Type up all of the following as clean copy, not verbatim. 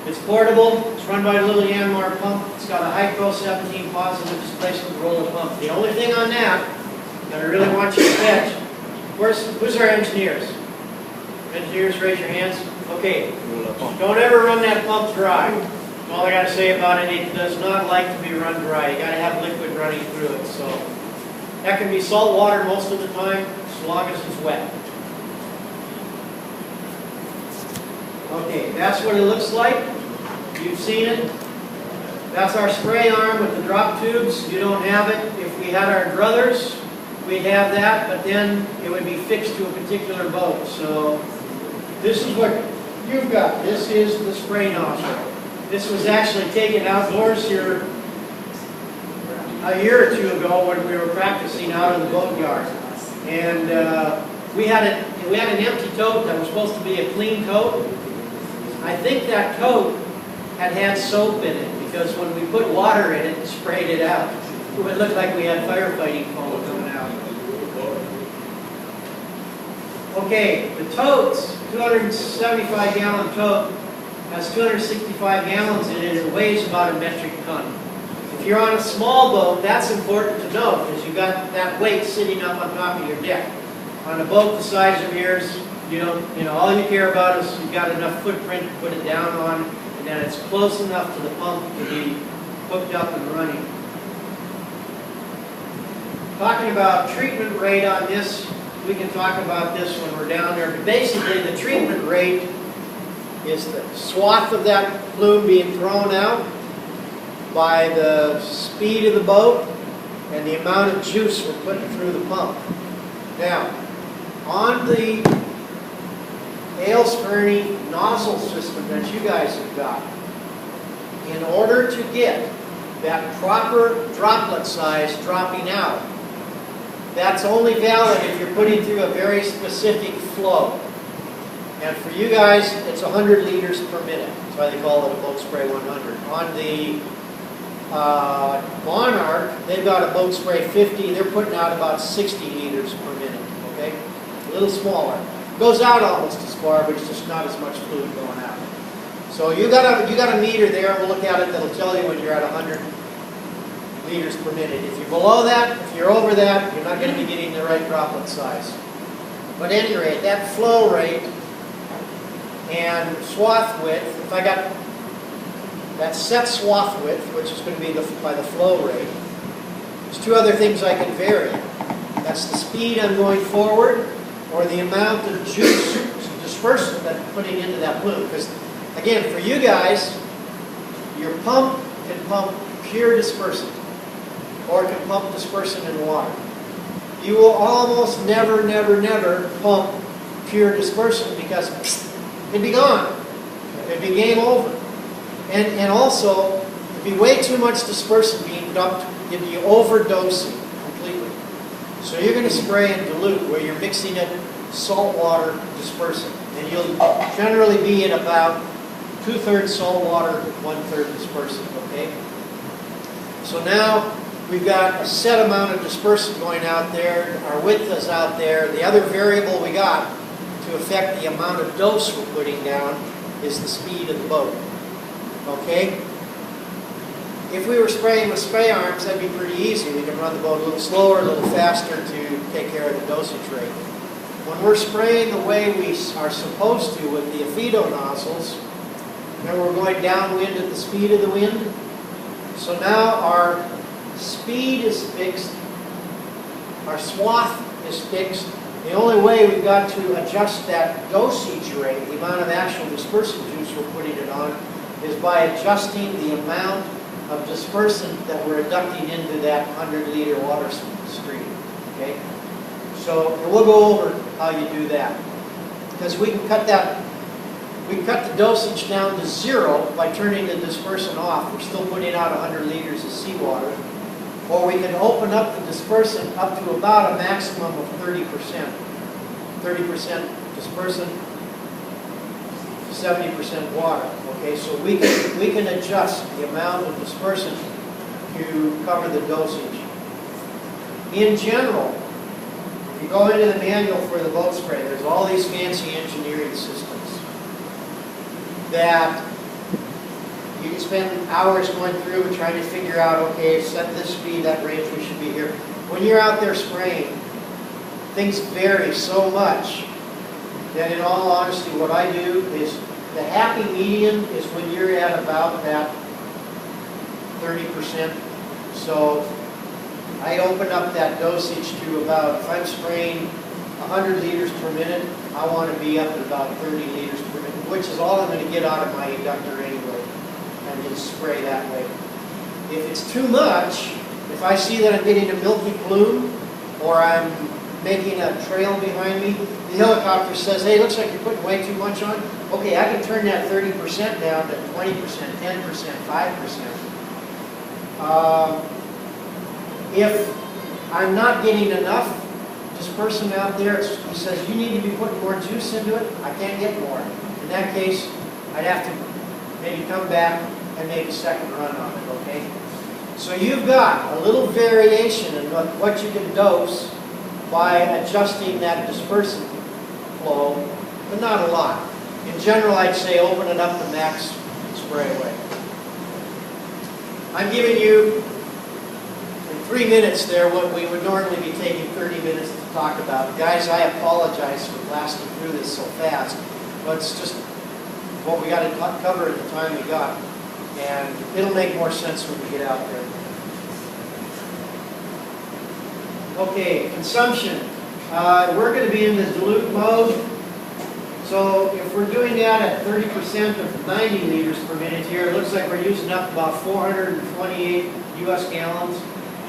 It's portable, it's run by a little Yanmar pump, it's got a high-pro 17 positive displacement roller pump. The only thing on that I really want you to catch, who's our engineers? Engineers, raise your hands. Okay, don't ever run that pump dry. All I got to say about it, it does not like to be run dry. You got to have liquid running through it. So that can be salt water most of the time, as long as it's wet. Okay, that's what it looks like. You've seen it. That's our spray arm with the drop tubes. You don't have it. If we had our druthers, we'd have that, but then it would be fixed to a particular boat. So this is what you've got. This is the spray nozzle. This was actually taken outdoors here a year or two ago when we were practicing out in the boatyard. And we had an empty tote that was supposed to be a clean tote. I think that tote had soap in it because when we put water in it and sprayed it out, it would look like we had firefighting foam coming out. Okay, the totes, 275 gallon tote, has 265 gallons in it. It weighs about a metric ton. If you're on a small boat, that's important to know because you've got that weight sitting up on top of your deck. On a boat the size of yours, all you care about is you've got enough footprint to put it down on, and then it's close enough to the pump to be hooked up and running. Talking about treatment rate on this, we can talk about this when we're down there. But basically, the treatment rate is the swath of that plume being thrown out by the speed of the boat and the amount of juice we're putting through the pump. Now, on the Ailes-Fernie nozzle system that you guys have got, in order to get that proper droplet size dropping out, that's only valid if you're putting through a very specific flow. And for you guys, it's 100 liters per minute. That's why they call it a boat spray 100. On the Monarch, they've got a boat spray 50. They're putting out about 60 liters per minute. Okay, a little smaller. Goes out almost as far, but it's just not as much fluid going out. So you got a meter there. We'll look at it. That'll tell you when you're at 100 liters per minute. If you're below that, if you're over that, you're not going to be getting the right droplet size. But at any rate, that flow rate and swath width, if I got that set swath width, which is going to be by the flow rate, there's two other things I can vary. That's the speed I'm going forward or the amount of juice dispersant that I'm putting into that plume. Because, again, for you guys, your pump can pump pure dispersant or it can pump dispersant in water. You will almost never, never, never pump pure dispersant because it'd be gone. It'd be game over. And also, it'd be way too much dispersant being dumped. It'd be overdosing completely. So you're going to spray and dilute where you're mixing it saltwater dispersant. And you'll generally be at about 2/3 saltwater, 1/3 dispersant, okay? So now we've got a set amount of dispersant going out there. Our width is out there. The other variable we got to affect the amount of dose we're putting down is the speed of the boat. Okay? If we were spraying with spray arms, that'd be pretty easy. We can run the boat a little slower, a little faster to take care of the dosage rate. When we're spraying the way we are supposed to with the Afido nozzles, then we're going downwind at the speed of the wind. So now our speed is fixed, our swath is fixed. The only way we've got to adjust that dosage rate, the amount of actual dispersant juice we're putting it on, is by adjusting the amount of dispersant that we're inducting into that 100-liter water stream. Okay? So we'll go over how you do that. Because we can cut the dosage down to 0 by turning the dispersant off. We're still putting out 100 liters of seawater. Or we can open up the dispersant up to about a maximum of 30%. 30% dispersant, 70% water. Okay, so we can adjust the amount of dispersant to cover the dosage. In general, if you go into the manual for the boat spray, there's all these fancy engineering systems that spend hours going through and trying to figure out, okay, set this speed, that range, we should be here. When you're out there spraying, things vary so much that in all honesty, what I do is the happy medium is when you're at about that 30%. So I open up that dosage to about, if I'm spraying 100 liters per minute, I want to be up at about 30 liters per minute, which is all I'm going to get out of my inductor anyway, and just spray that way. If it's too much, if I see that I'm getting a milky plume, or I'm making a trail behind me, the helicopter says, hey, looks like you're putting way too much on. Okay, I can turn that 30% down to 20%, 10%, 5%. If I'm not getting enough dispersant out there, he says, you need to be putting more juice into it, I can't get more. In that case, I'd have to maybe come back and make a second run on it, okay? So you've got a little variation in what you can dose by adjusting that dispersant flow, but not a lot. In general, I'd say open it up to max spray away. I'm giving you in 3 minutes there what we would normally be taking 30 minutes to talk about. Guys, I apologize for blasting through this so fast, but it's just what we got to cover at the time we got. And it'll make more sense when we get out there. Okay, consumption. We're going to be in the dilute mode. So if we're doing that at 30% of 90 liters per minute here, it looks like we're using up about 428 US gallons.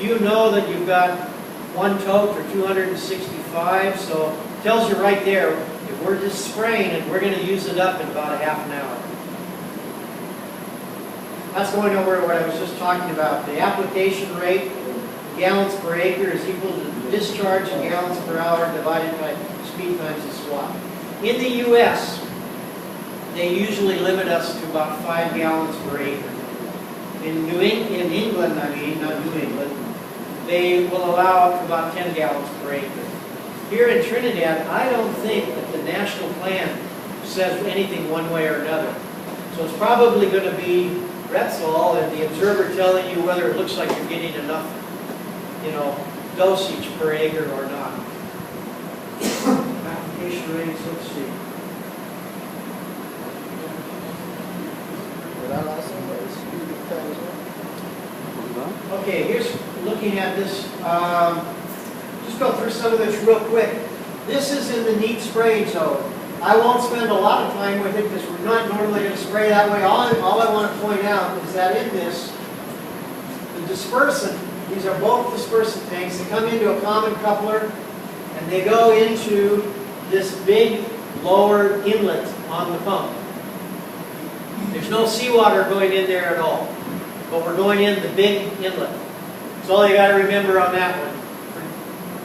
You know that you've got one tote for 265, so it tells you right there, if we're just spraying it, we're going to use it up in about a half an hour. That's going over what I was just talking about. The application rate, gallons per acre, is equal to the discharge in gallons per hour divided by speed times the swap. In the U.S., they usually limit us to about 5 gallons per acre. In England, not New England, they will allow up to about 10 gallons per acre. Here in Trinidad, I don't think that the national plan says anything one way or another. So it's probably going to be Repsol and the observer telling you whether it looks like you're getting enough, dosage per acre or not. Application rates, let's see. Okay, here's looking at this. Just go through some of this real quick. This is in the neat spraying zone. I won't spend a lot of time with it because we're not normally going to spray that way. All I want to point out is that in this, the dispersant, these are both dispersant tanks, they come into a common coupler and they go into this big lower inlet on the pump. There's no seawater going in there at all, but we're going in the big inlet. That's all you got to remember on that one.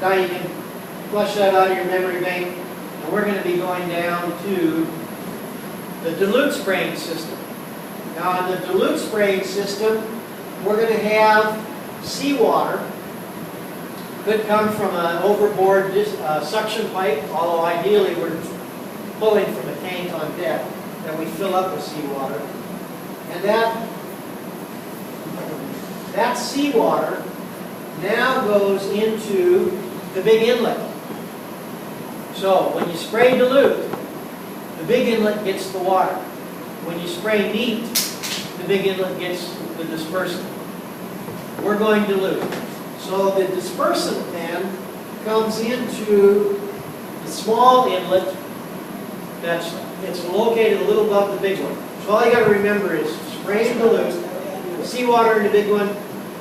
Now you can flush that out of your memory bank. And we're going to be going down to the dilute spraying system. Now, in the dilute spraying system, we're going to have seawater. Could come from an overboard suction pipe, although ideally we're pulling from a tank on deck that we fill up with seawater. And that seawater now goes into the big inlet. So when you spray dilute, the big inlet gets the water. When you spray neat, the big inlet gets the dispersant. We're going dilute. So the dispersant then comes into the small inlet it's located a little above the big one. So all you got to remember is spray and dilute, seawater in the big one,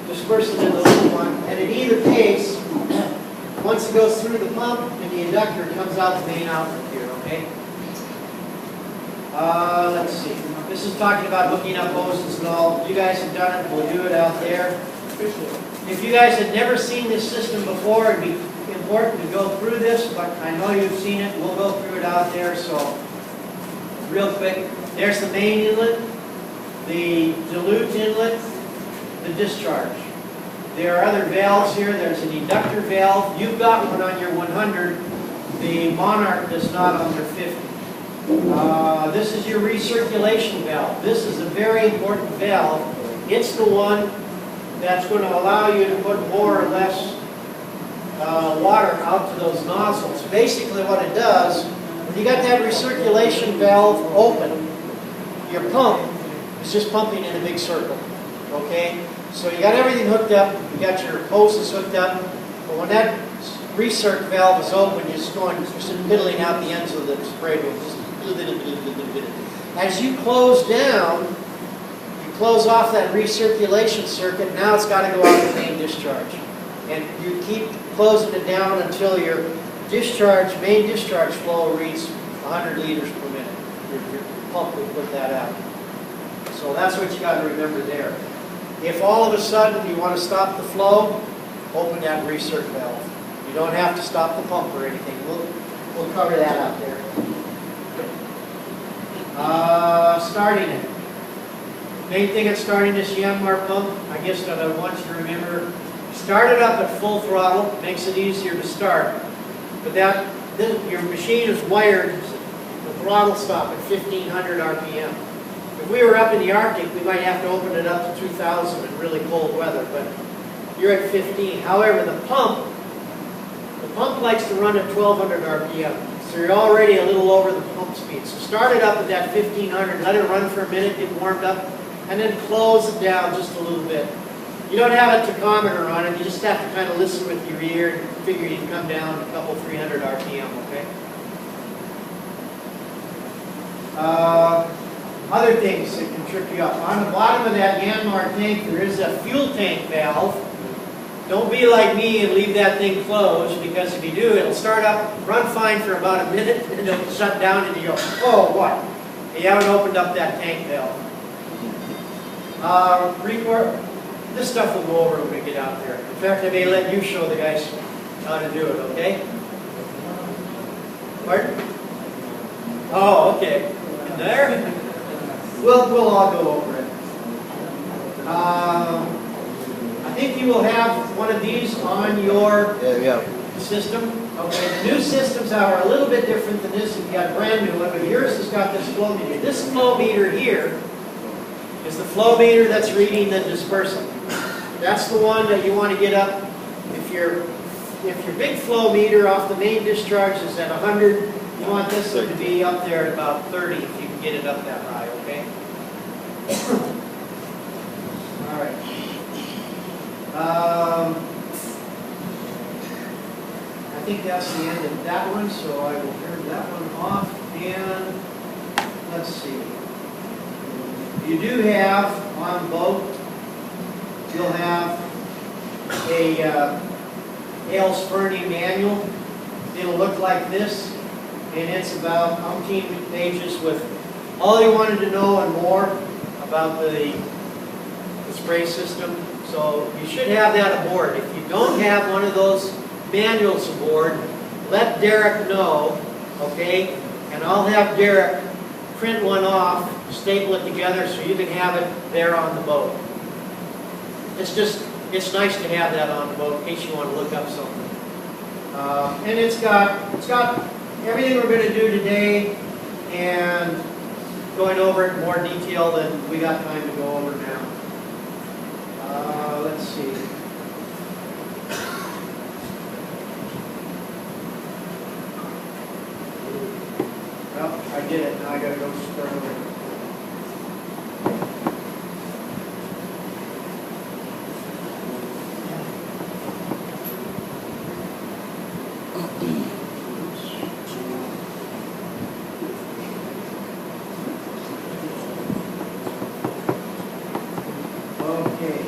dispersant in the little one, and in either case, once it goes through the pump and the inductor, it comes out the main outlet here, okay? Let's see. This is talking about hooking up hoses and all. You guys have done it. We'll do it out there. If you guys had never seen this system before, it'd be important to go through this, but I know you've seen it. We'll go through it out there. So, real quick, there's the main inlet, the dilute inlet, the discharge. There are other valves here. There's an inductor valve. You've got one on your 100. The Monarch does not on their 50. This is your recirculation valve. This is a very important valve. It's the one that's going to allow you to put more or less water out to those nozzles. Basically what it does, when you got that recirculation valve open, your pump is just pumping in a big circle. Okay? So you got everything hooked up, you got your hoses hooked up, but when that recirc valve is open, you're just piddling out the ends of the spray wheel. As you close down, you close off that recirculation circuit, now it's got to go out the main discharge. And you keep closing it down until your main discharge flow reads 100 liters per minute. Your pump will put that out. So that's what you got to remember there. If all of a sudden you want to stop the flow, open that recirc valve. You don't have to stop the pump or anything. We'll cover that out there. Starting it. Main thing at starting this Yanmar pump, I guess that I want you to remember, start it up at full throttle, makes it easier to start. But your machine is wired, the throttle stop at 1500 RPM. If we were up in the Arctic, we might have to open it up to 2000 in really cold weather, but you're at 15. However, the pump likes to run at 1200 RPM. So you're already a little over the pump speed. So start it up at that 1500, let it run for a minute, get warmed up, and then close it down just a little bit. You don't have a tachometer on it, you just have to kind of listen with your ear and figure you can come down a couple 300 RPM, okay? Other things that can trip you up. On the bottom of that Yanmar tank, there is a fuel tank valve. Don't be like me and leave that thing closed, because if you do, it'll start up, run fine for about a minute, and it'll shut down, and you go, oh, what? You haven't opened up that tank valve. This stuff will go over when we get out there. In fact, I may let you show the guys how to do it, okay? Pardon? Oh, okay. And there? We'll all go over it. I think you will have one of these on your system. Okay, the new systems are a little bit different than this if you got a brand new one, but yours has got this flow meter. This flow meter here is the flow meter that's reading the dispersant. That's the one that you want to get up. If your big flow meter off the main discharge is at 100, you want this one to be up there at about 30 if you can get it up that high, okay? All right. I think that's the end of that one, so I will turn that one off. And let's see. You do have on the boat, you'll have a Hales Fernie manual. It'll look like this, and it's about umpteen pages with all you wanted to know and more about the spray system. So you should have that aboard. If you don't have one of those manuals aboard, let Derek know, okay? And I'll have Derek print one off, staple it together so you can have it there on the boat. It's nice to have that on the boat in case you want to look up something. And it's got everything we're going to do today and going over it in more detail than we got time to go over now. Let's see. Well, I did it. Now I got to go start over. Okay.